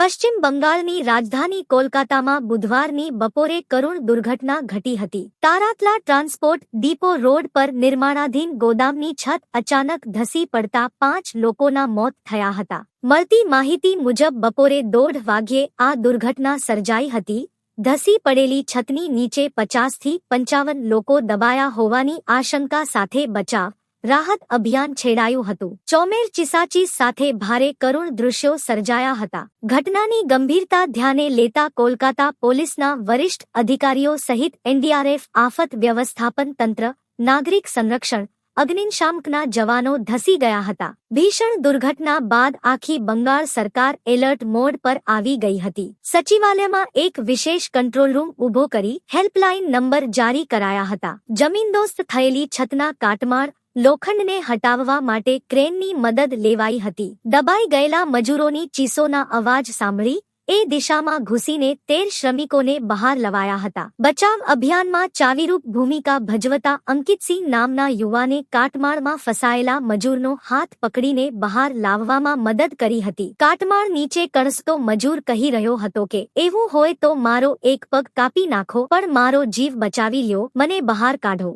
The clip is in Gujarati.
પશ્ચિમ બંગાળની રાજધાની કોલકાતામાં બુધવારની બપોરે કરુણ દુર્ઘટના ઘટી હતી. તારાતલા ટ્રાન્સપોર્ટ ડીપો રોડ પર નિર્માણાધીન ગોદામની છત અચાનક ધસી પડતા 5 લોકોના મોત થયા હતા. મળતી માહિતી મુજબ બપોરે 1:30 વાગ્યે આ દુર્ઘટના સર્જાઈ હતી. ધસી પડેલી છતની નીચે 50 થી 55 લોકો દબાયા હોવાની આશંકા સાથે બચાવ રાહત અભિયાન છેડાયું હતું. ચોમેર ચીસાચીસ સાથે ભારે કરુણ દૃશ્યો સર્જાયા હતા. ઘટનાની ગંભીરતા ધ્યાને લેતા કોલકાતા પોલીસના વરિષ્ઠ અધિકારીઓ સહિત એનડીઆરએફ, આફત વ્યવસ્થાપન તંત્ર, નાગરિક સંરક્ષણ, અગ્નિશામકના જવાનો ધસી ગયા હતા. ભીષણ દુર્ઘટના બાદ આખી બંગાળ સરકાર એલર્ટ મોડ પર આવી ગઈ હતી. સચિવાલયમાં એક વિશેષ કંટ્રોલ રૂમ ઊભો કરી હેલ્પલાઇન નંબર જારી કરાયા હતા. જમીનદોસ્ત થયેલી છતના કાટમાળ લોખંડને હટાવવા માટે ક્રેનની મદદ લેવાઈ હતી. દબાઈ ગયેલા મજૂરોની ચીસોના અવાજ સાંભળી એ દિશામાં ઘૂસીને 13 શ્રમિકોને બહાર લવાયા હતા. બચાવ અભિયાનમાં ચાવીરૂપ ભૂમિકા ભજવતા અંકિતસિંહ નામના યુવાને કાટમાળમાં ફસાયેલા મજૂરનો હાથ પકડીને બહાર લાવવામાં મદદ કરી હતી. કાટમાળ નીચે કણસતો મજૂર કહી રહ્યો હતો કે એવું હોય તો મારો એક પગ કાપી નાખો, પણ મારો જીવ બચાવી લ્યો, મને બહાર કાઢો.